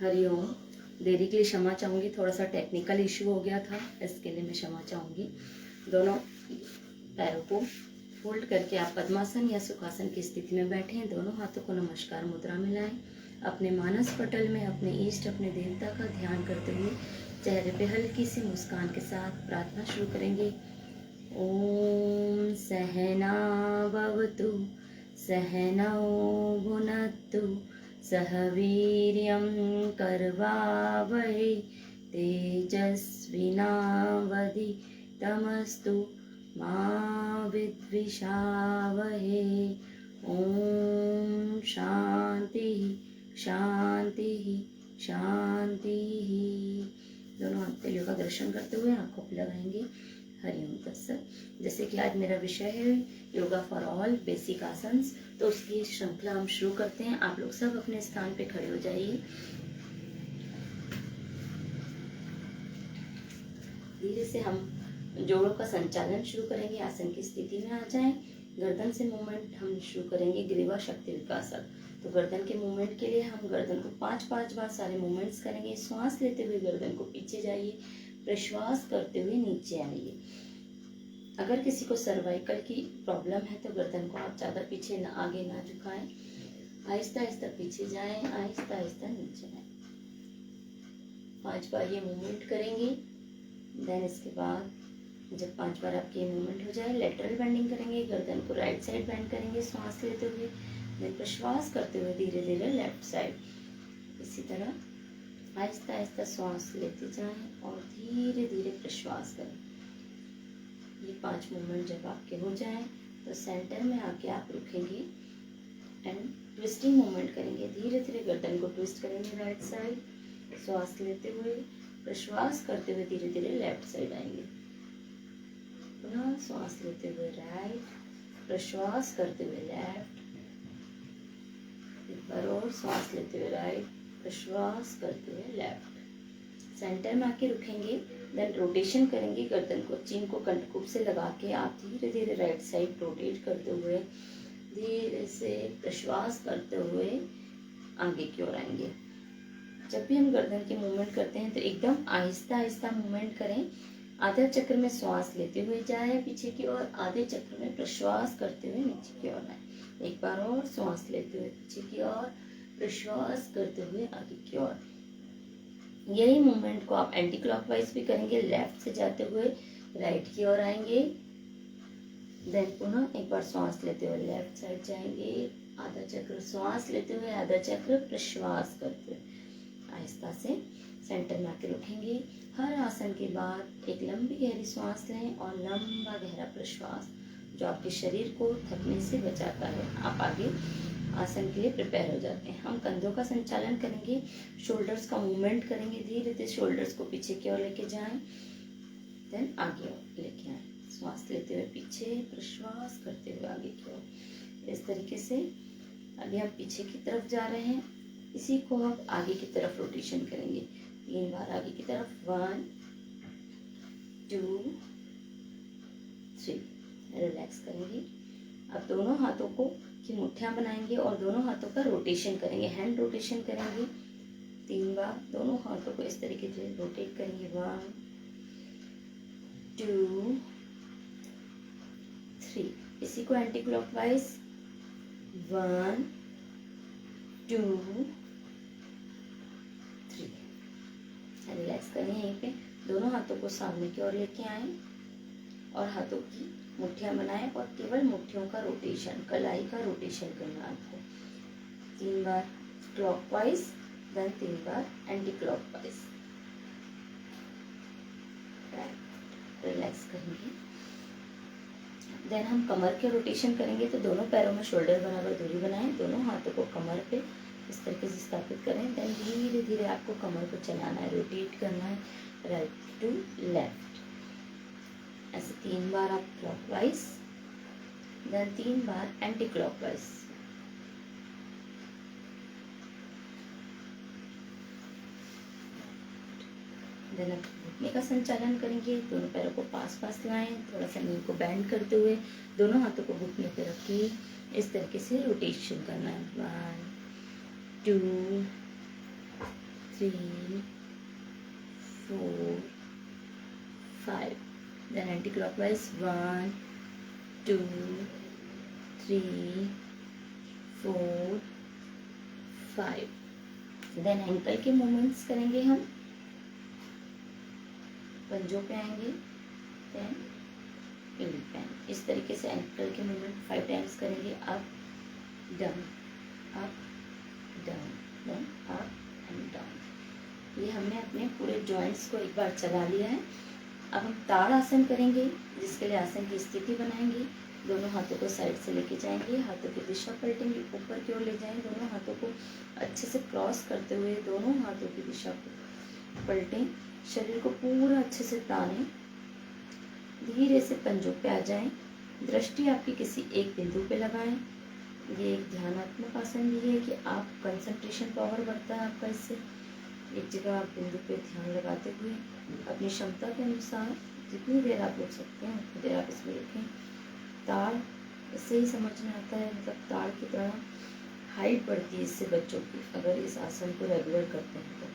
हरिओम। देरी के लिए क्षमा चाहूँगी, थोड़ा सा टेक्निकल इशू हो गया था, इसके लिए मैं क्षमा चाहूँगी। दोनों पैरों को फोल्ड करके आप पद्मासन या सुखासन की स्थिति में बैठे हैं। दोनों हाथों को नमस्कार मुद्रा में लाएं। अपने मानस पटल में अपने इष्ट, अपने देवता का ध्यान करते हुए चेहरे पे हल्की सी मुस्कान के साथ प्रार्थना शुरू करेंगे। ओम सहना भवतु सहनौ भुनक्तु सह वीर्यं करवावहै तेजस्विनावधीतमस्तु मा विद्विषावहै। ओम शांति शांति शांति। दोनों हाथ तालियों का दर्शन करते हुए आंखों पर लगाएंगे। हरिओम तत्सत। जैसे कि आज मेरा विषय है yoga for all basic asanas, तो उसकी श्रृंखला हम शुरू करते हैं। आप लोग सब अपने स्थान पे खड़े हो जाइए। धीरे से हम जोड़ों का संचालन शुरू करेंगे। आसन की स्थिति में आ जाएं। गर्दन से मूवमेंट हम शुरू करेंगे ग्रीवा शक्ति विकासक। तो गर्दन के मूवमेंट के लिए हम गर्दन को 5-5 बार सारे मूवमेंट्स करेंगे। श्वास लेते हुए गर्दन को पीछे जाइए, प्रश्वास करते हुए नीचे आइए। अगर किसी को सर्वाइकल की प्रॉब्लम है तो गर्दन को आप ज़्यादा पीछे ना आगे ना झुकाएं। आहिस्ता आहिस्ता पीछे जाएं, आहिस्ता आहिस्ता नीचे आएं। 5 बार ये मूवमेंट करेंगे। देन इसके बाद जब 5 बार आपकी ये मूवमेंट हो जाए, लेटरल बेंडिंग करेंगे। गर्दन को राइट साइड बेंड करेंगे श्वास लेते हुए। देन प्रश्वास करते हुए धीरे धीरे लेफ्ट साइड। इसी तरह आहिस्ता आहिस्ता श्वास लेते जाएं और धीरे धीरे प्रश्वास करें। ये 5 मूवमेंट जब आपके हो जाएं तो सेंटर में आके आप रुकेंगे एंड ट्विस्टिंग मूवमेंट करेंगे। धीरे धीरे गर्दन को ट्विस्ट करेंगे राइट साइड। श्वास लेते हुए प्रश्वास करते हुए धीरे धीरे लेफ्ट साइड आएंगे। पुनः श्वास लेते हुए राइट, प्रश्वास करते हुए लेफ्ट। एक बार और श्वास लेते हुए राइट, प्रश्वास करते हुए लेफ्ट। सेंटर में आके रुकेंगे। देन रोटेशन करेंगे। गर्दन को चीन को कंठकूप से लगा के आप धीरे धीरे राइट साइड रोटेट करते हुए धीरे से प्रश्वास करते हुए आगे की ओर आएंगे। जब भी हम गर्दन की मूवमेंट करते हैं तो एकदम आहिस्ता आहिस्ता मूवमेंट करें। आधा चक्र में श्वास लेते हुए जाए पीछे की ओर, आधे चक्र में प्रश्वास करते हुए नीचे की ओर आए। एक बार और श्वास लेते हुए पीछे की ओर, प्रश्वास करते हुए आगे की ओर। यही मूवमेंट को आप एंटी क्लॉकवाइज भी करेंगे। लेफ्ट से जाते हुए राइट की ओर आएंगे। देन पुनः एक बार श्वास लेते हुए लेफ्ट साइड जाएंगे। आधा चक्र श्वास लेते हुए, आधा चक्र प्रश्वास करते हुए आहिस्ता से सेंटर में आके रुकेंगे। हर आसन के बाद एक लंबी गहरी श्वास लें और लंबा गहरा प्रश्वास, जो आपके शरीर को थकने से बचाता है। आप आगे आसन के लिए प्रिपेयर हो जाते हैं। हम कंधों का संचालन करेंगे, शोल्डर्स का मूवमेंट करेंगे। धीरे धीरे शोल्डर्स को पीछे की ओर लेके जाएं, देन आगे लेके आए। श्वास लेते हुए पीछे, प्रश्वास करते हुए आगे की ओर। इस तरीके से अभी हम पीछे की तरफ जा रहे हैं। इसी को अब आगे की तरफ रोटेशन करेंगे। 3 बार आगे की तरफ। 1 2 3। रिलैक्स करेंगे। अब दोनों हाथों को की मुट्ठियां बनाएंगे और दोनों हाथों का रोटेशन करेंगे। हैंड रोटेशन करेंगे 3 बार। दोनों हाथों को इस तरीके से रोटेट करेंगे। 1 2 3। इसी को एंटी क्लॉकवाइज। 1 2 3। रिलैक्स करें यहीं पे। दोनों हाथों को सामने की ओर लेके आए और हाथों की मुट्ठियां बनाएं और केवल मुट्ठियों का रोटेशन, कलाई का रोटेशन करना आपको। 3 बार क्लॉकवाइज, देन 3 बार एंटी क्लॉकवाइज। रिलैक्स करेंगे। देन हम कमर के रोटेशन करेंगे। तो दोनों पैरों में शोल्डर बराबर दूरी बनाएं। दोनों हाथों को कमर पे इस तरीके से स्थापित करें। देन धीरे धीरे आपको कमर को चलाना है, रोटेट करना है राइट टू लेफ्ट। ऐसे 3 बार आप क्लॉकवाइज, देन 3 बार एंटी क्लॉकवाइज। देन अब घुटने का संचालन करेंगे। दोनों पैरों को पास पास लाएं, थोड़ा सा नी को बेंड करते हुए दोनों हाथों को घुटने पे रखिए। इस तरीके से रोटेशन करना है। 1 2 3 4 5. Then anti-clockwise 1 2 3 4 5. देन एंकल के मूवमेंट्स करेंगे हम, पंजों पे आएंगे, देन इंडिपेंडेंट। इस तरीके से एंकल के मूवमेंट 5 टाइम्स करेंगे, up down up down then up and down. ये हमने अपने पूरे जॉइंट्स को एक बार चला लिया है। अब हम ताड़ आसन करेंगे, जिसके लिए आसन की स्थिति बनाएंगे। दोनों हाथों को साइड से लेके जाएंगे, हाथों की दिशा पलटेंगे, ऊपर की ओर ले जाएंगे, दोनों हाथों को अच्छे से क्रॉस करते हुए दोनों हाथों की दिशा पलटें, शरीर को पूरा अच्छे से तानें, धीरे से पंजों पे आ जाएं, दृष्टि आपकी किसी एक बिंदु पे लगाएं। ये एक ध्यानात्मक आसन भी है कि आप कंसंट्रेशन पावर बढ़ता है आपका इससे। एक जगह आप बिंदु पे ध्यान लगाते हुए अपनी क्षमता के अनुसार जितनी देर आप रुक सकते हैं उतनी देर आप इसमें रुकें। ताड़ इससे ही समझ में आता है, मतलब ताड़ की तरह हाइट बढ़ती है इससे बच्चों की, अगर इस आसन को रेगुलर करते हैं तो।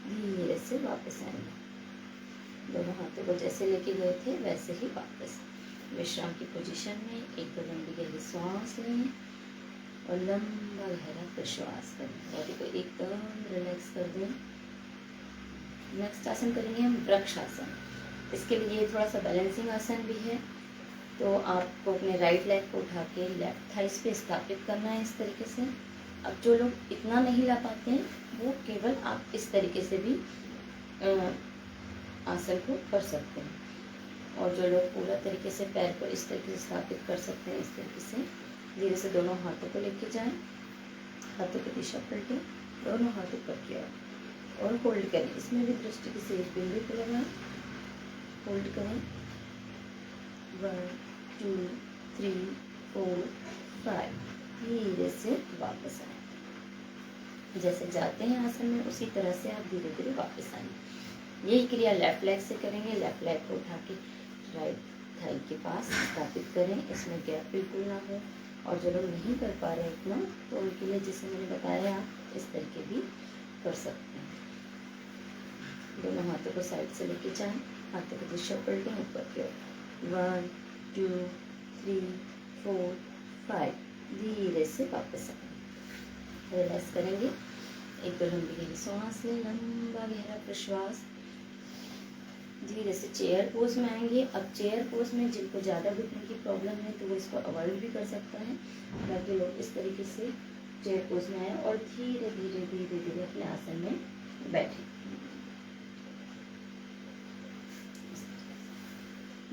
धीरे से वापस आएंगे, दोनों हाथों को जैसे लेके गए थे वैसे ही वापस विश्राम की पोजीशन में। एक दो लंबी गहरी सांस लें और लंबा गहरा प्रश्वास करें, बॉडी को एकदम रिलैक्स कर दें। नेक्स्ट आसन करेंगे हम वृक्ष आसन। इसके लिए थोड़ा सा बैलेंसिंग आसन भी है, तो आपको अपने राइट लेग को उठा के लेफ्ट थाइस पे स्थापित करना है इस तरीके से। अब जो लोग इतना नहीं ला पाते हैं वो केवल आप इस तरीके से भी आसन को कर सकते हैं, और जो लोग पूरा तरीके से पैर को इस तरीके से स्थापित कर सकते हैं, इस तरीके से धीरे से दोनों हाथों को लेके जाएं, हाथों की दिशा पलटें, दोनों हाथ ऊपर की ओर और होल्ड करें। इसमें भी दृष्टि किसी एक बिंदु पर लगाएं, होल्ड करें 1 2 3 4 5। धीरे से वापस आए, जैसे जाते हैं आसन में उसी तरह से आप धीरे धीरे वापस आएंगे। यही क्रिया लेफ्ट लेग से करेंगे। लेफ्ट लेग को उठा के राइट थाई के पास स्थापित करें, इसमें गैप बिल्कुल ना हो। और जो लोग नहीं कर पा रहे इतना, तो उनके लिए जैसे मैंने बताया आप इस तरीके भी कर सकते हैं। दोनों हाथों को साइड से लेके जाएं, हाथों को दिशा पलटें ऊपर की ओर 1 2 3 4 5। धीरे से वापस आएं, रिलैक्स करेंगे। एक दो लंबी गहरी सांस लें, लंबा गहरा प्रश्वास। धीरे से चेयर पोज में आएंगे। अब चेयर पोज में जिनको ज़्यादा घुटने की प्रॉब्लम है तो वो इसको अवॉइड भी कर सकता है, बाकी लोग इस तरीके से चेयर पोज में आए और धीरे धीरे धीरे धीरे अपने आसन में बैठे।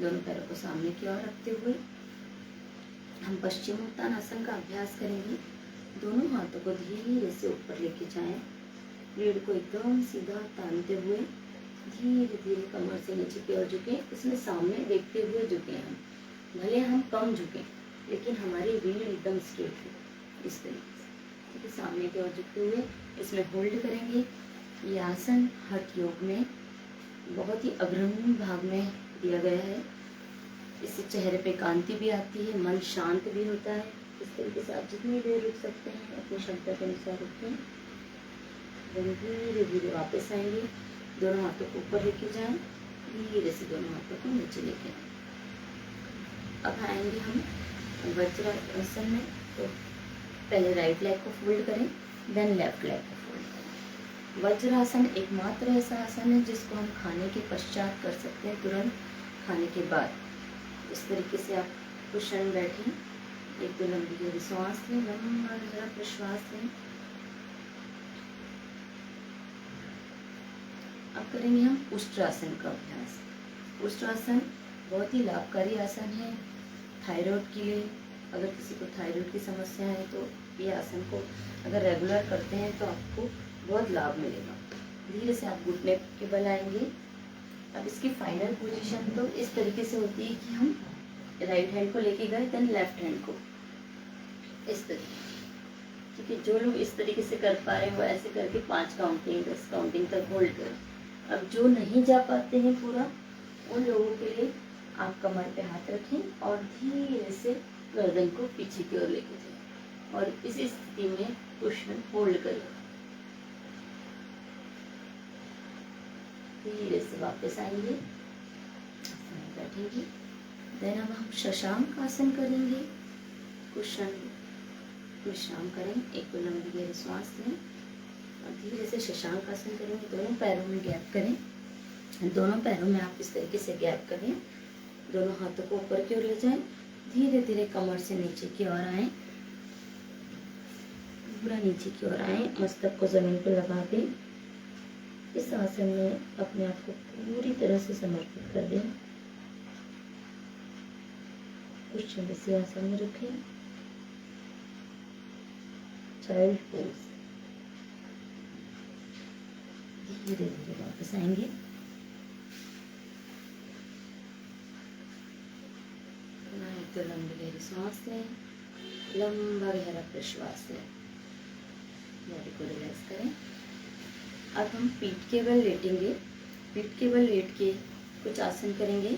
दोनों पैरों को सामने की ओर रखते हुए हम पश्चिमोत्तानासन का अभ्यास करेंगे। दोनों हाथों को धीरे से ऊपर लेके जाएं, रीढ़ को एकदम सीधा तानते हुए धीरे धीरे कमर से नीचे की ओर झुकें। इसमें सामने देखते हुए झुकें हम, भले हम कम झुकें लेकिन हमारी रीढ़ एकदम स्ट्रेट हो, इस तरीके से। ठीक है, सामने की ओर झुकते हुए इसमें होल्ड करेंगे। ये आसन हठ योग में बहुत ही अग्रणी भाग में दिया गया है। इससे चेहरे पे कांति भी आती है, मन शांत भी होता है। इस तरीके से आप जितनी देर रुक सकते हैं अपनी क्षमता के अनुसार रुकें। धीरे धीरे वापस आएंगे, दोनों हाथों को ऊपर लेके जाएं, धीरे से दोनों हाथों को नीचे लेके आएं। अब आएंगे हम वज्रासन में, तो पहले राइट लेग को फोल्ड करें, देन लेफ्ट लेग को फोल्ड करें। वज्रासन एकमात्र ऐसा आसन है जिसको हम खाने के पश्चात कर सकते हैं, तुरंत खाने के बाद। इस तरीके से आप कुछ क्षण बैठें, एक दो लंबी गहरी सांस लें, लंबा गहरा प्रश्वास लें। अब करेंगे हम उष्ट्रासन का अभ्यास। उष्ट्रासन बहुत ही लाभकारी आसन है थायराइड के लिए। अगर किसी को थायराइड की समस्या है तो ये आसन को अगर रेगुलर करते हैं तो आपको बहुत लाभ मिलेगा। धीरे से आप घुटने के बल आएंगे। अब इसकी फाइनल पोजीशन तो इस तरीके से होती है कि हम राइट हैंड को लेके गए, देन लेफ्ट हैंड को इस तरीके। ठीक है, जो लोग इस तरीके से कर पा रहे हैं वो ऐसे करके 5 काउंटिंग 10 काउंटिंग तक होल्ड करें। अब जो नहीं जा पाते हैं पूरा, उन लोगों के लिए आप कमर पे हाथ रखें और धीरे से गर्दन को पीछे की ओर लेके जाएं और इस स्थिति में कुछ क्षण होल्ड करें। धीरे से वापस आएंगे, आसन में बैठेंगे। देन अब हम शशांक आसन करेंगे। कुशन विश्राम करें, एक को लंबी गहरी सांस लें और धीरे से शशांक आसन करेंगे। दोनों पैरों में गैप करें, दोनों पैरों में आप इस तरीके से गैप करें, दोनों हाथों को ऊपर की ओर ले जाएं, धीरे धीरे कमर से नीचे की ओर आए, पूरा नीचे की ओर आए, मस्तक को जमीन पर लगा दें। इस आसन में अपने आप को पूरी तरह से समर्पित कर दें। कुछ क्षण इसी आसन में रखें। Child pose. धीरे धीरे वापस आएंगे। तो लंबी गहरी सांस लें, लंबा गहरा प्रश्वास लें, बॉडी को रिलैक्स करें। अब हम पीठ के बल लेटेंगे। पीठ के बल लेट के कुछ आसन करेंगे,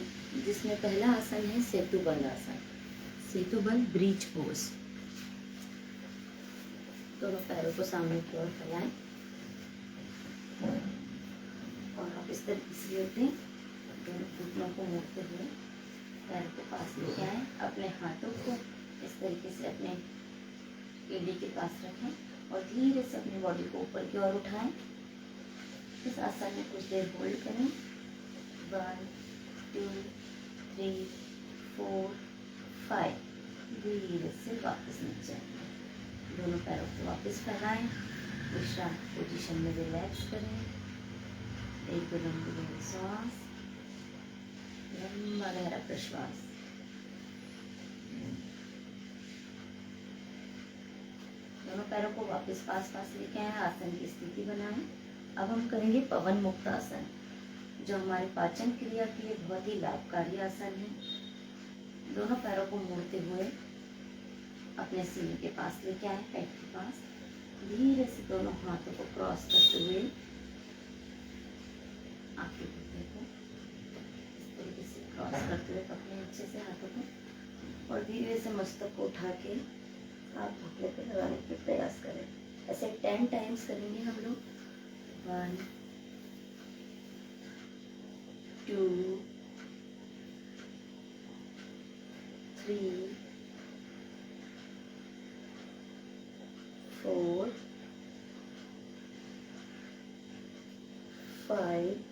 जिसमें पहला आसन है सेतु बंद आसन। सेतु बंद ब्रीच पोज। दोनों पैरों को सामने की ओर फैलाएं और आप इस तरीके से लेटें। दोनों घुटनों को मोड़ते हुए पैरों को पास लेके आए। अपने हाथों को इस तरीके से अपने एड़ी के पास रखें और धीरे से अपनी बॉडी को ऊपर की ओर उठाएं। इस आसन में कुछ देर होल्ड करें। 1 2 3 4 5। धीरे से वापस नीचे आएंगे। दोनों पैरों को वापस फैलाएं। विश्राम पोजीशन में रिलैक्स करें। एक लंबी गहरी सांस, लंबा गहरा प्रश्वास। दोनों पैरों को वापस पास पास लेके आए, आसन की स्थिति बनाएं। अब हम करेंगे पवन मुक्त आसन, जो हमारे पाचन क्रिया के लिए बहुत ही लाभकारी आसन है। दोनों पैरों को मोड़ते हुए अपने सीने के पास लेके आए, पेट के पास। धीरे से दोनों हाथों को क्रॉस करते हुए आपके घुटने को इस तरीके से क्रॉस करते हुए पकड़े अच्छे से हाथों को और धीरे से मस्तक को उठा के आप घुटने पे लगाने का प्रयास करें। ऐसे 10 टाइम्स करेंगे हम लोग। 1 2 3 4 5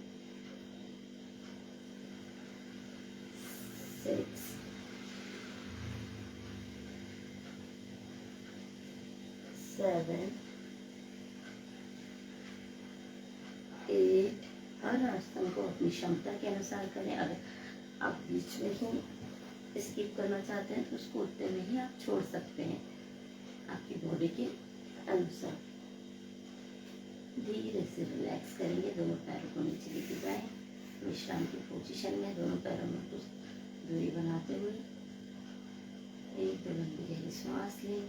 6 7 8। हर आसन को अपनी क्षमता के अनुसार करें। अगर आप बीच में ही स्किप करना चाहते हैं तो उसको उतने में ही आप छोड़ सकते हैं, आपकी बॉडी के अनुसार। धीरे से रिलैक्स करेंगे। दोनों पैरों को नीचे लेके जाएं। विश्राम की पोजीशन में दोनों पैरों में कुछ दूरी बनाते हुए एक दो लंबी गहरी सांस लें।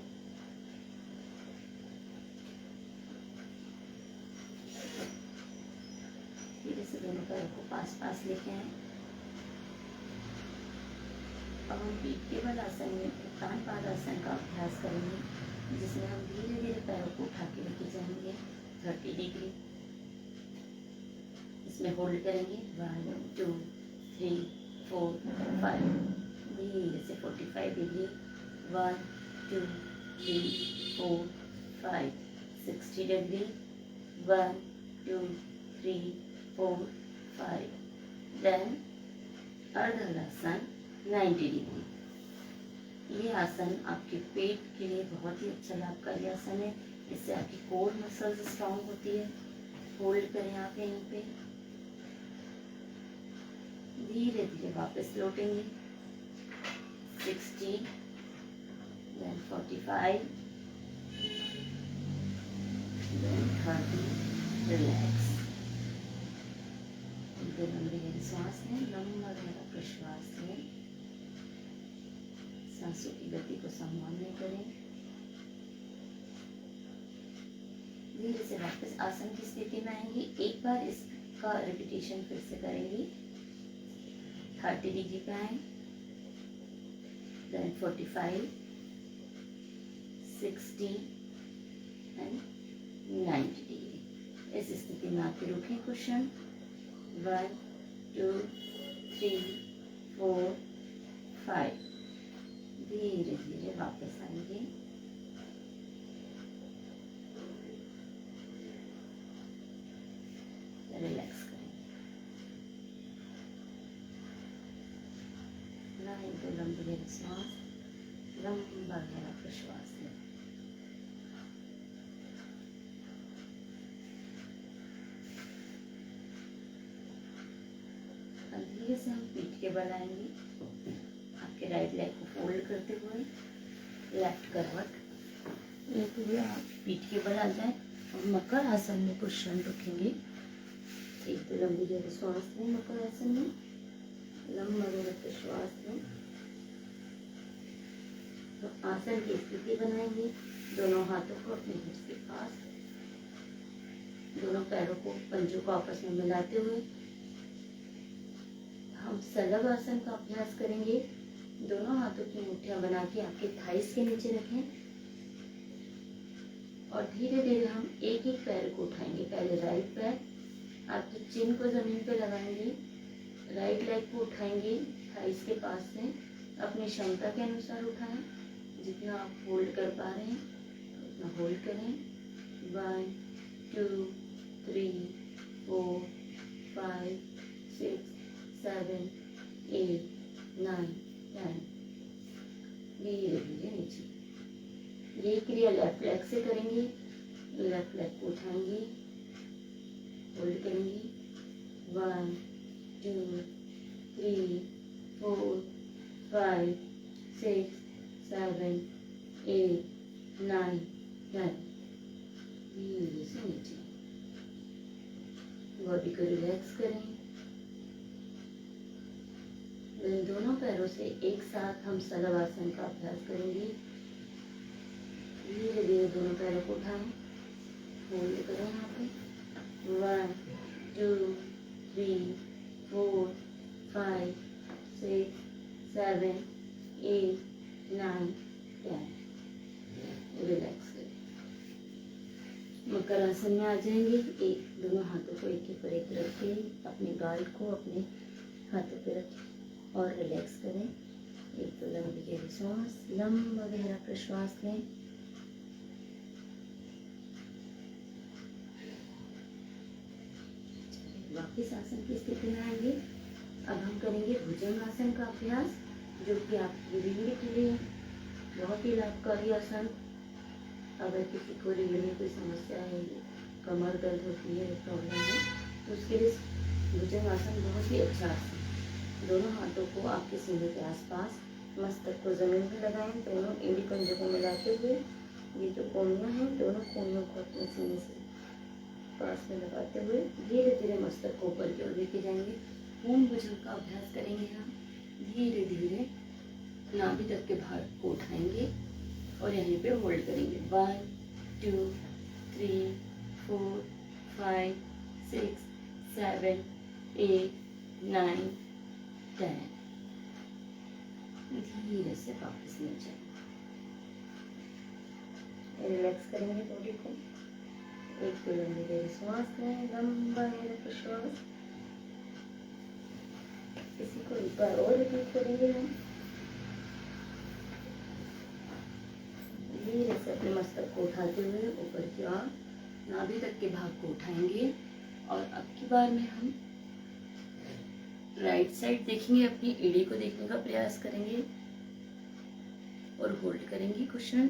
धीरे से दोनों पैरों को पास पास लेके आए। अब हम पीठ के बल आसन में उत्तान पादासन का अभ्यास करेंगे, जिसमें हम धीरे धीरे पैरों को उठा के लेके जाएंगे 30 डिग्री। इसमें होल्ड करेंगे 1 2 3 4 5। धीरे से 45 डिग्री 1 2 3 4 5। 60 डिग्री 1 2 3 4 5। देन अर्धहलासन 90 डिग्री। ये आसन आपके पेट के लिए बहुत ही अच्छा लाभकारी आसन है। इससे आपकी कोर मसल्स स्ट्रांग होती है। होल्ड करें आप यहीं पे। धीरे धीरे वापस लौटेंगे। 60 then 45 then 30। रिलैक्स। लंबी गहरी सांस लें, लंबा गहरा प्रश्वास लें। सांसों की गति को सामान्य करें। धीरे से वापस आसन की स्थिति में आएंगे। एक बार इसका रिपीटेशन फिर से करेंगे। 30 डिग्री पे आए, then 45 60 and 90 डिग्री। इस स्थिति में आके रुकें कुछ क्षण। 1 2 3 4 5। धीरे धीरे वापस आएंगे। रिलैक्स करेंगे। तो लंबी गहरी सांस, लंबा गहरा प्रश्वास लें। धीरे से हम पीठ के बल आएंगे। आपके राइट लेग को फोल्ड करते हुए लेफ्ट करवट लेते हुए आप पीठ के बल आ जाए और मकर आसन में कुशन रखेंगे। एक तो लंबी गहरी सांस लें मकर आसन में, लंबा गहरा प्रश्वास लें। तो आसन की स्थिति बनाएंगे। दोनों हाथों को अपने हिप्स के पास, दोनों पैरों को पंजों को आपस में मिलाते हुए हम सलग आसन का अभ्यास करेंगे। दोनों हाथों की मुट्ठियां बना के आपके थाइस के नीचे रखें और धीरे धीरे हम एक एक पैर को उठाएंगे। पहले राइट पैर, आपकी चिन को जमीन पे लगाएंगे, राइट लेग को उठाएंगे थाइस के पास से। अपनी क्षमता के अनुसार उठाएं, जितना आप होल्ड कर पा रहे हैं उतना होल्ड करें। 1 2 3 4 5 6 7 8 9 10। धीरे धीरे नीचे। ये क्रिया लेफ्ट लेग से करेंगे। लेफ्ट लेग को उठाएंगे, होल्ड करेंगे। 1 2 3 4 5 6 7 8 9 10। धीरे से नीचे। बॉडी को रिलैक्स करें। इन दोनों पैरों से एक साथ हम सलग आसन का अभ्यास करेंगे। धीरे धीरे दोनों पैरों को उठाएं, होल्ड करें यहाँ पे। 1 2 3 4 5 6 7 8 9 10। रिलैक्स करें। मकर आसन में आ जाएंगे। एक दोनों हाथों को एक के ऊपर एक रख के अपने गाल को अपने हाथों पे रखें और रिलैक्स करें। एक तो लंबी गहरी सांस, लंबा गहरा प्रश्वास लें। वापिस आसन की स्थिति में आएंगे। अब हम करेंगे भुजंग आसन का अभ्यास, जो कि आपकी रीढ़ के लिए बहुत ही लाभकारी आसन। अगर किसी को रीढ़ में कोई समस्या है, कमर दर्द होती है, प्रॉब्लम है, तो उसके लिए भुजंग आसन बहुत ही अच्छा आसन। दोनों हाथों को आपके सीने के आसपास, मस्तक को जमीन पर लगाएं। दोनों एड़ी पंजों को मिलाते हुए, ये जो कोहनियाँ हैं, दोनों कोहनियों को अपने सीने से पास में लगाते हुए धीरे धीरे मस्तक को ऊपर की ओर लेके जाएंगे। पूर्ण भुजंग का अभ्यास करेंगे हम। धीरे धीरे नाभि तक के भार को उठाएंगे और यहीं पे होल्ड करेंगे। 1 2 3 4 5 6 7 8 9 10। धीरे से वापस नीचे। रिलैक्स करेंगे बॉडी को। एक तो लंबी गहरी सांस लें, लंबा गहरा प्रश्वास। इसी को एक बार और रिपीट करेंगे हम। धीरे से अपने मस्तक को उठाते हुए ऊपर की ओर नाभि तक के भाग को उठाएंगे और अब की बार में हम राइट साइड देखेंगे, अपनी एड़ी को देखने का प्रयास करेंगे और होल्ड करेंगे कुशन।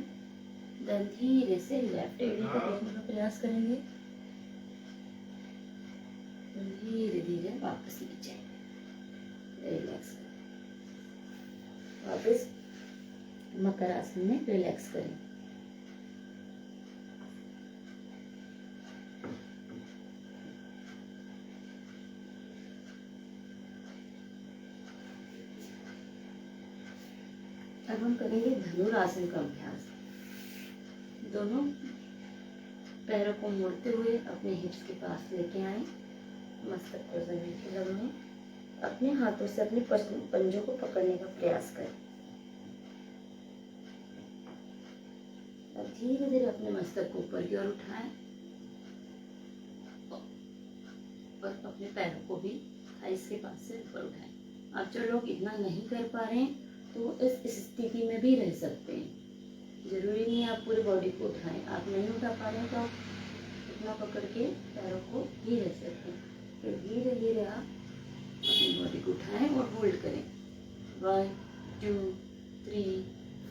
देन धीरे से लेफ्ट एड़ी को देखने का प्रयास करेंगे। धीरे धीरे वापस नीचे रिलैक्स करें। वापस मकर आसन में रिलैक्स करें। अब हम करेंगे धनुरासन का अभ्यास। दोनों पैरों को मोड़ते हुए अपने हिप्स के पास लेके आए। मस्तक को जमीन पे लगाएं। अपने हाथों से अपने पंजों को पकड़ने का प्रयास करें। अब धीरे धीरे अपने मस्तक को ऊपर की ओर उठाएं ऊपर अपने पैरों को भी थाइस के पास से ऊपर उठाएं। अब जो लोग इतना नहीं कर पा रहे हैं तो इस स्थिति में भी रह सकते हैं। जरूरी नहीं है आप पूरी बॉडी को उठाएं। आप नहीं उठा पा रहे हैं तो आप इतना पकड़ के पैरों को ही रह सकते हैं। फिर धीरे धीरे आप अपनी बॉडी को उठाएं और होल्ड करें। 1 2 3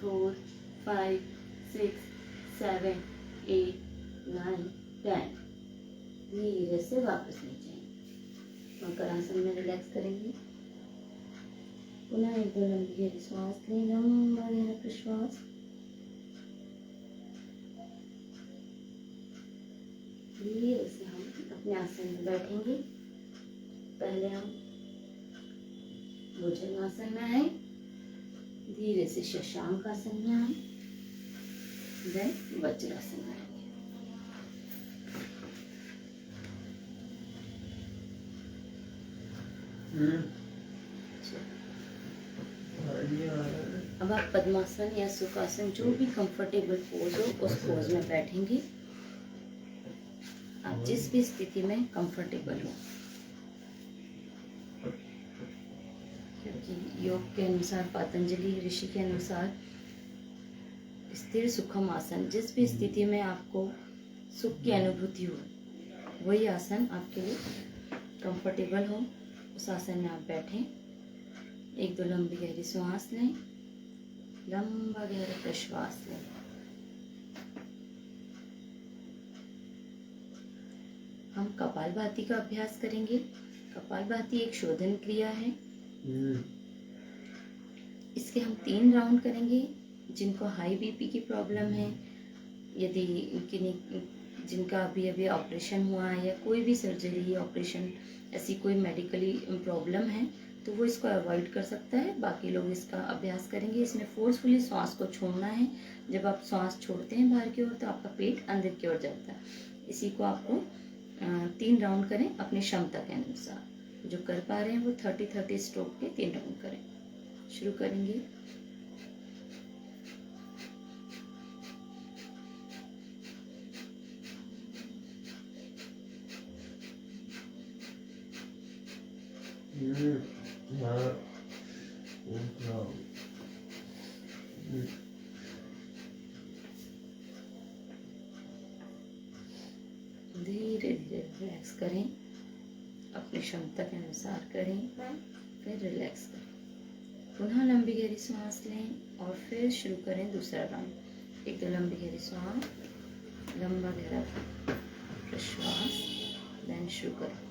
4 5 6 7 8 9 10। धीरे से वापस नीचे मकरासन में रिलैक्स करेंगे। पुनः एक दो लंबी गहरी श्वास लें, लंबा गहरा प्रश्वास। धीरे से हम अपने आसन में बैठेंगे। पहले हम भुजंगासन में आए, धीरे से शशांक आसन में आए, देन वज्रासन में आएंगे। अब आप पद्मासन या सुखासन जो भी कंफर्टेबल पोज हो उस पोज में बैठेंगे। आप जिस भी स्थिति में कंफर्टेबल हो, क्योंकि योग के अनुसार, पतंजलि ऋषि के अनुसार स्थिर सुखम आसन, जिस भी स्थिति में आपको सुख की अनुभूति हो वही आसन आपके लिए कंफर्टेबल हो, उस आसन में आप बैठें। एक दो लंबी गहरी श्वास लें, लंबा गहरा प्रश्वास लें। हम कपालभाति का अभ्यास करेंगे। कपालभाति एक शोधन क्रिया है। इसके हम 3 राउंड करेंगे। जिनको हाई बीपी की प्रॉब्लम है, यदि जिनका अभी अभी ऑपरेशन हुआ है या कोई भी सर्जरी ऑपरेशन ऐसी कोई मेडिकली प्रॉब्लम है तो वो इसको अवॉइड कर सकता है। बाकी लोग इसका अभ्यास करेंगे। इसमें फोर्सफुली श्वास को छोड़ना है। जब आप श्वास छोड़ते हैं बाहर की ओर तो आपका पेट अंदर की ओर जाता है। इसी को आपको 3 राउंड करें अपनी क्षमता के अनुसार। जो कर पा रहे हैं वो 30-30 स्ट्रोक के 3 राउंड करें। शुरू करेंगे। धीरे धीरे रिलैक्स करें, अपनी क्षमता के अनुसार करें, फिर रिलैक्स करें। पुनः लंबी गहरी सांस लें और फिर शुरू करें दूसरा राउंड। एक दो लंबी गहरी सांस, लंबा गहरा प्रश्वास, देन शुरू करें।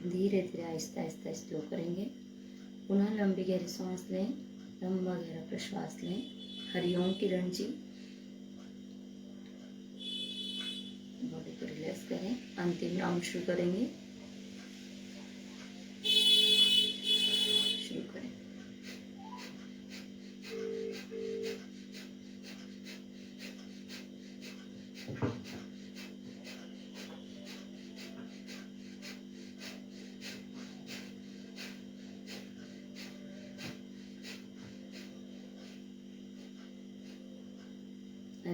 धीरे धीरे आहिस्ता आहिस्ता स्लो करेंगे। पुनः लंबी गहरी सांस लें, लंबा गहरा प्रश्वास लें। हरिओम किरण जी, बॉडी को रिलैक्स करें। अंतिम राउंड शुरू करेंगे। शुरू करें।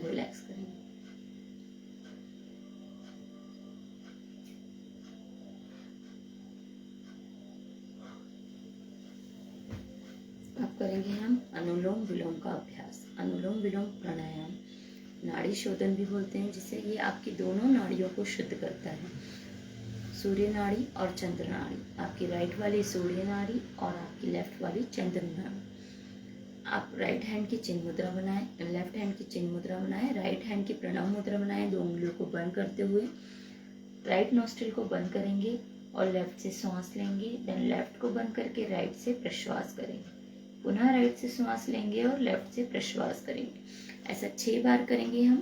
रिलैक्स करेंगे। अब करेंगे हम अनुलोम विलोम का अभ्यास। अनुलोम विलोम प्राणायाम नाड़ी शोधन भी बोलते हैं, जिसे ये आपकी दोनों नाड़ियों को शुद्ध करता है। सूर्य नाड़ी और चंद्र नाड़ी, आपकी राइट वाली सूर्य नाड़ी और आपकी लेफ्ट वाली चंद्र नाड़ी। आप राइट हैंड की चिन्ह मुद्रा बनाएं, लेफ्ट हैंड की चिन्ह मुद्रा बनाएं, राइट हैंड की प्रणव मुद्रा बनाएं। 2 उंगलियों को बंद करते हुए राइट नोस्ट्रिल को बंद करेंगे और लेफ्ट से सांस लेंगे। देन लेफ्ट को बंद करके राइट से प्रश्वास करेंगे। पुनः राइट से सांस लेंगे और लेफ्ट से प्रश्वास करेंगे। ऐसा 6 बार करेंगे हम।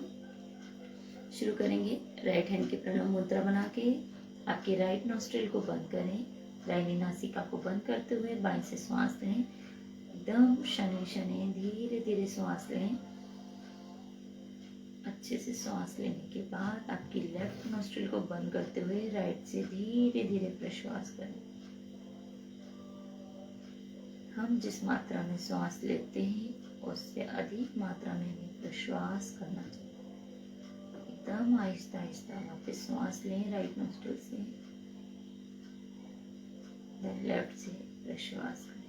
शुरू करेंगे। राइट हैंड की प्रणव मुद्रा बना के आपके राइट नोस्ट्रिल को बंद करें। दाहिनी नासिका को बंद करते हुए बाएं से सांस लें। एकदम शनि शनि धीरे धीरे सांस लें। अच्छे से सांस लेने के बाद आपकी लेफ्ट नोस्ट्रिल को बंद करते हुए राइट से धीरे धीरे प्रश्वास करें। हम जिस मात्रा में सांस लेते हैं उससे अधिक मात्रा में हमें प्रश्वास करना चाहिए। एकदम आहिस्ता आहिस्ता वापस सांस लें राइट नोस्ट्रिल से, लेफ्ट से प्रश्वास करें।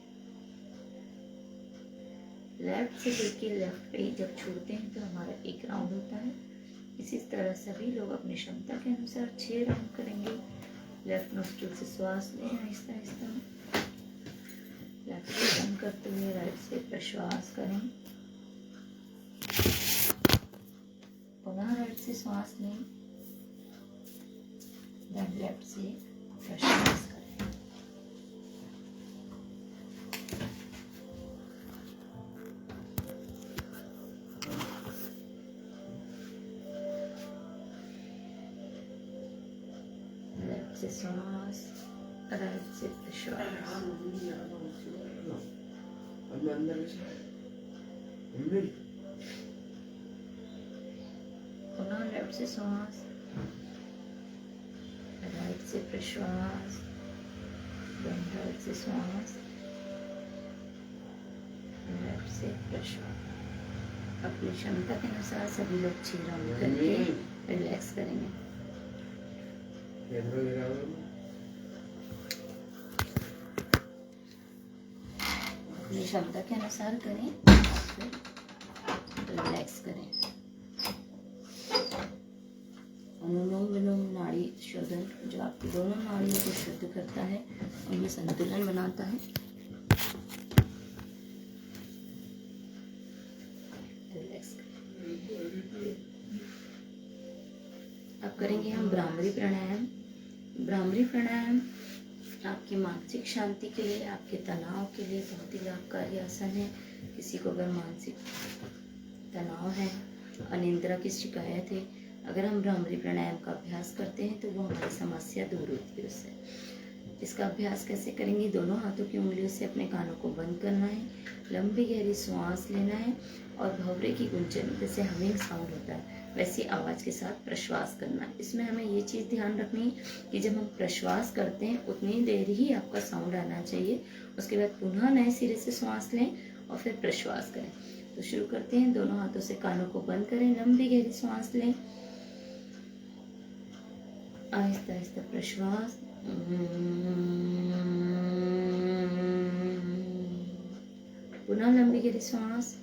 लेफ्ट से लेके लेफ्ट पे जब छोड़ते हैं तो हमारा एक राउंड होता है। इसी तरह सभी लोग अपनी क्षमता के अनुसार 6 राउंड करेंगे। लेफ्ट नोस्ट्रिल से श्वास लें आहिस्ता आहिस्ता, लेफ्ट से बंद करते हुए राइट से प्रश्वास करें। पुनः राइट से श्वास लें, देन लेफ्ट से प्रश्वास करें। लेफ्ट से श्वास, राइट से प्रश्वास। पुनः लेफ्ट से श्वास, राइट से प्रश्वास, राइट से श्वास, लेफ्ट से प्रश्वास। अपनी क्षमता के अनुसार सभी लोग 6 राउंड करके रिलैक्स करेंगे। अपनी क्षमता के अनुसार करें, फिर रिलैक्स करें। अनुलोम विलोम नाड़ी शोधन जो आपकी दोनों नाड़ियों को शुद्ध करता है, उनमें संतुलन बनाता है। रिलैक्स करें। अब करेंगे हम भ्रामरी प्राणायाम। भ्रामरी प्राणायाम आपकी मानसिक शांति के लिए, आपके तनाव के लिए बहुत ही लाभकारी आसन है। किसी को अगर मानसिक तनाव है, अनिद्रा की शिकायत है, अगर हम भ्रामरी प्राणायाम का अभ्यास करते हैं तो वो हमारी समस्या दूर होती है उससे। इसका अभ्यास कैसे करेंगे? दोनों हाथों की उंगलियों से अपने कानों को बंद करना है, लंबी गहरी सांस लेना है और भंवरे की गुंजन जैसे हमिंग साउंड होता है वैसी आवाज़ के साथ प्रश्वास करना है। इसमें हमें ये चीज़ ध्यान रखनी है कि जब हम प्रश्वास करते हैं उतनी देर ही आपका साउंड आना चाहिए। उसके बाद पुनः नए सिरे से सांस लें और फिर प्रश्वास करें। तो शुरू करते हैं। दोनों हाथों से कानों को बंद करें, लंबी गहरी सांस लें, आहिस्ता आहिस्ता प्रश्वास, पुनः लंबी गहरी सांस,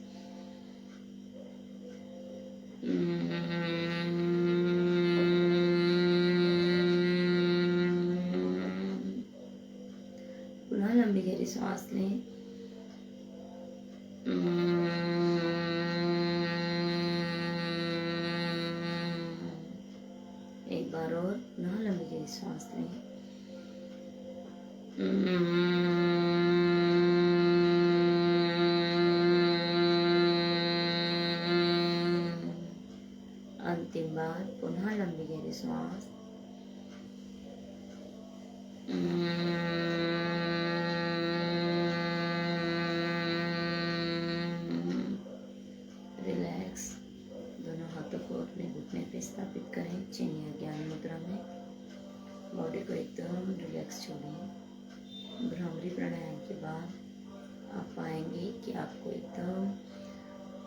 पुनः लंबी गहरी सांस लें, एक बार और पुनः लंबी गहरी सांस लें, अंतिम बार पुनः लंबी गहरी सांस, रिलैक्स। दोनों हाथों को अपने घुटने पे स्थापित करें, चिन्ह या ज्ञान मुद्रा में। बॉडी को एकदम रिलैक्स छोड़िए। भ्रामरी प्राणायाम के बाद आप पाएंगे कि आपको एकदम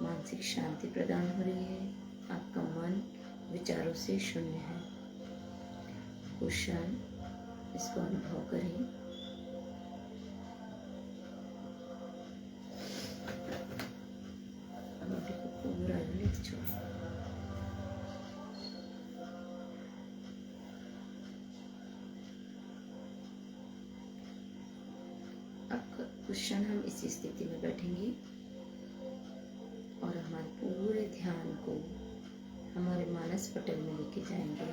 मानसिक शांति प्रदान हो रही है। आपका मन विचारों से शून्य है। कुछ क्षण इसको अनुभव करें। बॉडी को पूरा रिलैक्स छोड़ें। अब कुछ क्षण हम इसी स्थिति में बैठेंगे और हमारे पूरे ध्यान को हमारे मानस पटल में लेके जाएंगे।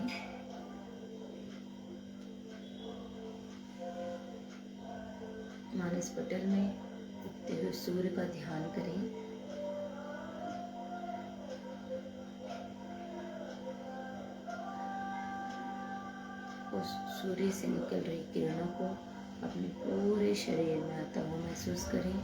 मानस पटल में उगते हुए सूर्य का ध्यान करें। उस सूर्य से निकल रही किरणों को अपने पूरे शरीर में आता हुआ महसूस करें।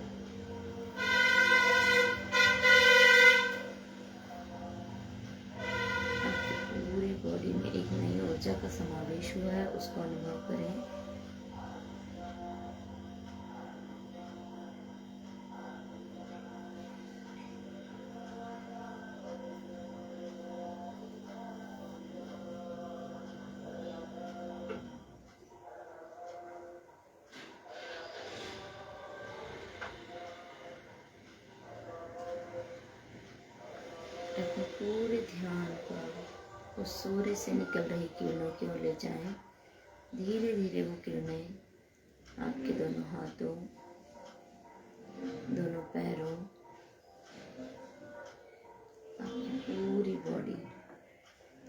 ऊर्जा का समावेश हुआ है उसको अनुभव करें। अपने पूरे ध्यान को उस सूर्य से निकल रही किरणों की ओर ले जाएं। धीरे धीरे वो किरणें आपके दोनों हाथों, दोनों पैरों, आपकी पूरी बॉडी,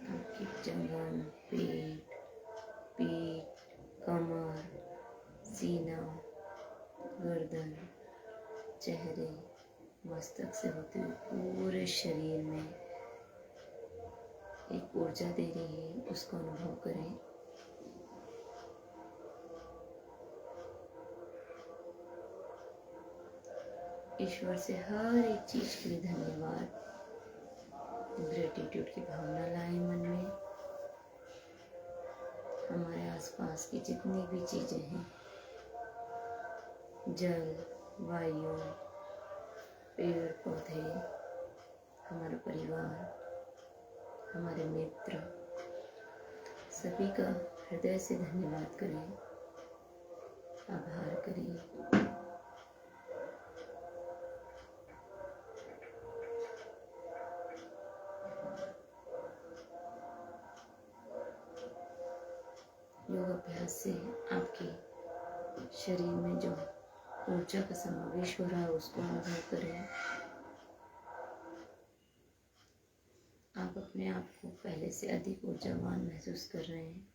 आपकी जंघन, पेट, पीठ, कमर, सीना, गर्दन, चेहरे, मस्तक से होते हुए पूरे शरीर में एक ऊर्जा दे रही है, उसको अनुभव करें। ईश्वर से हर एक चीज के लिए धन्यवाद, ग्रेटिट्यूड की भावना लाएं मन में। हमारे आसपास की जितनी भी चीजें हैं, जल, वायु, पेड़ पौधे, हमारा परिवार, हमारे मित्र, सभी का हृदय से धन्यवाद करें, आभार करें। योग अभ्यास से आपके शरीर में जो ऊर्जा का समावेश हो रहा है उसको अनुभव करें। आप अपने आप को पहले से अधिक ऊर्जावान महसूस कर रहे हैं।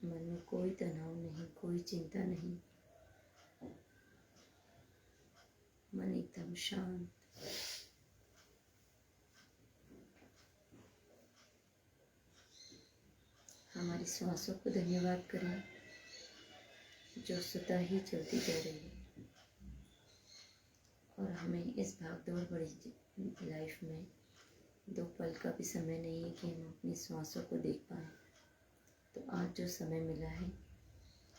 मन में कोई तनाव नहीं, कोई चिंता नहीं, मन एकदम शांत। हमारी सांसों को धन्यवाद करें जो स्वतः ही चलती जा रही है और हमें इस भागदौड़ भरी लाइफ में दो पल का भी समय नहीं है कि हम अपनी सांसों को देख पाएं। तो आज जो समय मिला है,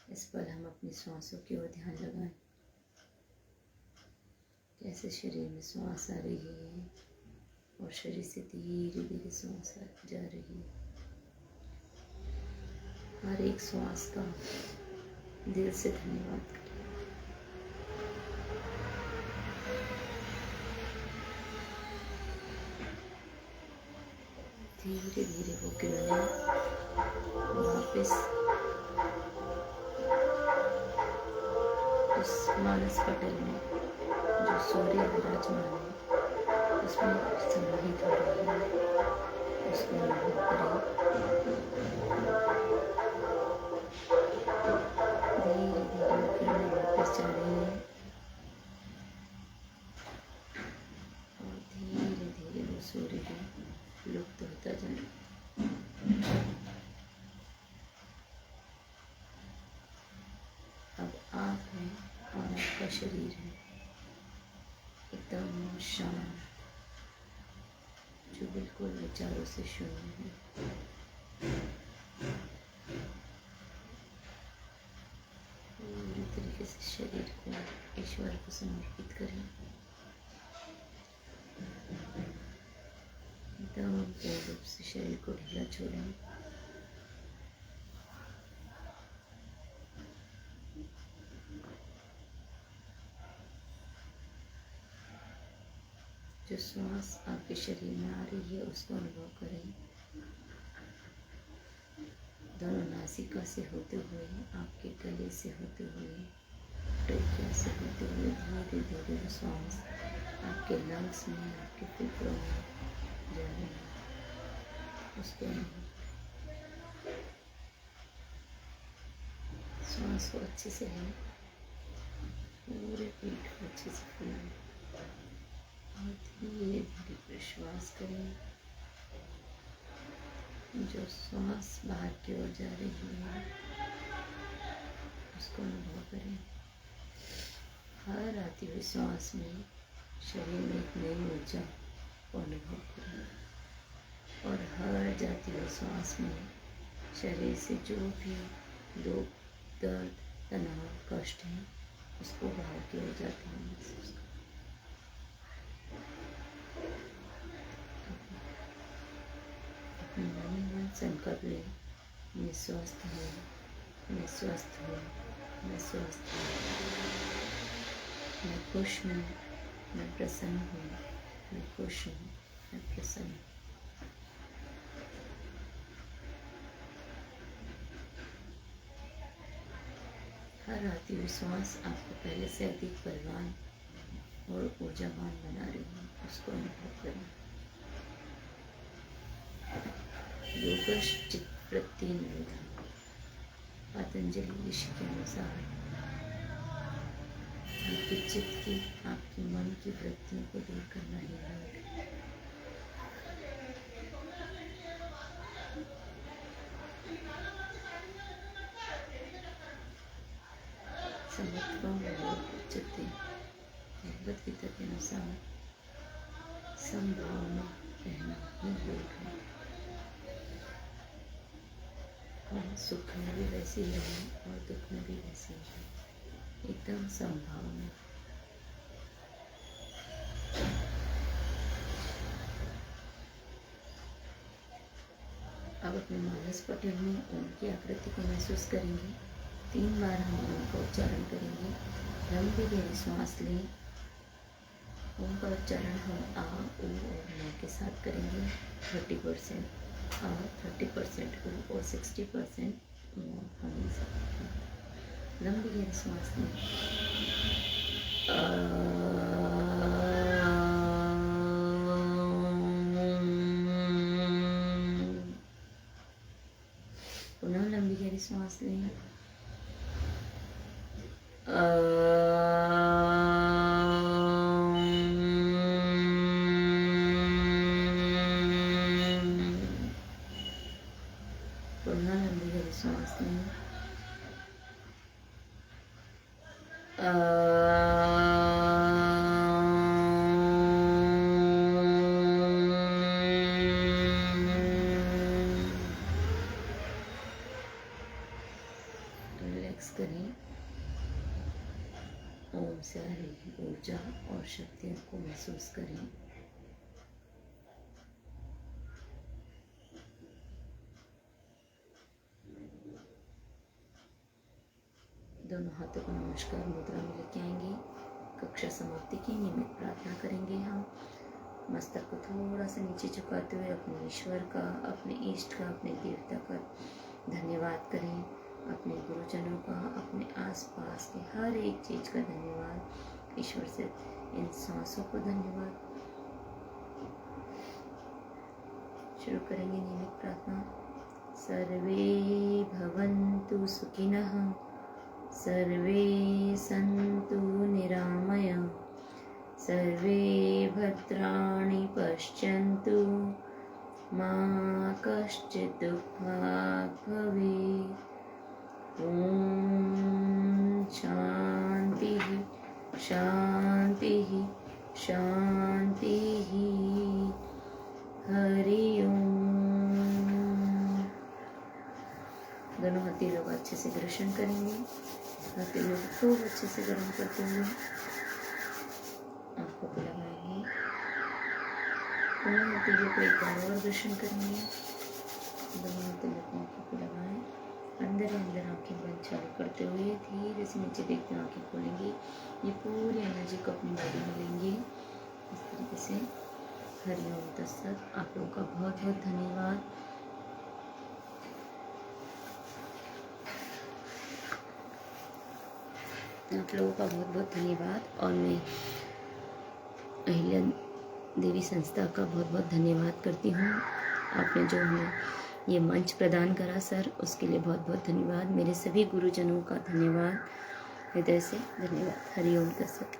इस पल हम अपनी सांसों की ओर ध्यान लगाएं। कैसे शरीर में सांस आ रही है और शरीर से धीरे धीरे सांस जा रही है। हर एक सांस का दिल से धन्यवाद करें। धीरे धीरे वो किरणें वापस उस मानस पटल में जो सूर्य विराजमान है उसमें समाहित हो रही है, उसको अनुभव करें। धीरे धीरे किरणें वापस जा रही है और धीरे धीरे वो सूर्य भी लुप्त होता जा रहा है। अब आप हैं और आपका शरीर है एकदम शांत, जो बिल्कुल विचारों से शून्य है। पूरी तरीके से शरीर को ईश्वर को समर्पित करें। एकदम पूर्ण रूप से शरीर को ढीला छोड़ें। जो श्वास आपके शरीर में आ रही है उसको अनुभव करें। दोनों नासिका से होते हुए, आपके गले से होते हुए, ट्रेकिया से होते हुए धीरे धीरे वो श्वास आपके लंग्स में, आपके फेफड़ों में जा रही है, उसको अनुभव करें। श्वास को अच्छे से लें, पूरे पेट को अच्छे से फुलाएं और धीरे धीरे प्रश्वास करें। जो श्वास बाहर की ओर जा रही है उसको अनुभव करें। हर आती हुई श्वास में शरीर में एक नई ऊर्जा को अनुभव करें और हर जाती हुए श्वास में शरीर से जो भी दुख, दर्द, तनाव, कष्ट है उसको बाहर की ओर जाते हुए महसूस करें। अपने मन ही मन संकल्प लें, मैं स्वस्थ हूँ, मैं स्वस्थ हूँ, मैं स्वस्थ हूँ, मैं खुश हूँ, मैं प्रसन्न हूँ, मैं खुश हूँ, मैं प्रसन्न हूँ। हर आती हुई श्वास आपको पहले से अधिक बलवान और ऊर्जावान बना रही है, उसको अनुभव करें। योगश चित्तवृत्ति निरोधः। पतंजलि ऋषि के अनुसार आपके चित्त की, आपके मन की वृत्तियों को दूर करना ही योग है। उच्यते, भगवद गीता के अनुसार संभावना रहना ही योग है। और सुख में भी वैसे ही रहें और दुख में भी वैसे ही रहें, एकदम संभावना। अब अपने मानस पटल में ओम की आकृति को महसूस करेंगे। 3 बार हम ओम का उच्चारण करेंगे। लंबी गहरी श्वास लें। ओम का उच्चारण हम आ, ऊ और न के साथ करेंगे। 30% आ, 30% ऊ और 60% हम लंबी गहरी श्वास लें। पुनः लंबी गहरी श्वास लें। पुनः लंबी गहरी श्वास लें। रिलैक्स करें। ओम से आ रही ऊर्जा और शक्तियों को महसूस करें। दोनों हाथों को नमस्कार मुद्रा में लेके आएंगे। कक्षा समाप्ति की नियमित प्रार्थना करेंगे। हम मस्तक को थोड़ा सा नीचे झुकाते हुए अपने ईश्वर का, अपने इष्ट का, अपने देवता का धन्यवाद करें। अपने गुरुजनों का, अपने आसपास के हर एक चीज़ का धन्यवाद। ईश्वर से इन सांसों को धन्यवाद। शुरू करेंगे नियमित प्रार्थना। सर्वे भवन्तु सुखिनः, सर्वे सन्तु निरामया, सर्वे भद्राणि पश्यन्तु, मा कश्चित् दुःखात् भवेत्। ॐ शान्तिः शान्तिः शान्तिः। हरि ओम। दोनों हथेलियों का अच्छे से घर्षण करेंगे। हथेलियों को खूब अच्छे से गर्म करते हुए आंखों को लगाएंगे। दोनों हथेलियों को एक बार और घर्षण करेंगे। दोनों हथेलियों को आंखों को लगाएं। अंदर अंदर आंखें बंद चालू करते हुए धीरे से नीचे देखते हुए आंखें खोलेंगे। ये पूरी एनर्जी को अपनी बॉडी में लेंगे इस तरीके से। हरिओम तत्सत। आप लोगों का बहुत बहुत धन्यवाद। आप लोगों का बहुत बहुत धन्यवाद। और मैं अहिल्या देवी संस्था का बहुत बहुत धन्यवाद करती हूँ। आपने जो हमें ये मंच प्रदान करा सर, उसके लिए बहुत बहुत धन्यवाद। मेरे सभी गुरुजनों का धन्यवाद, हृदय से धन्यवाद। हरिओम तत्सत।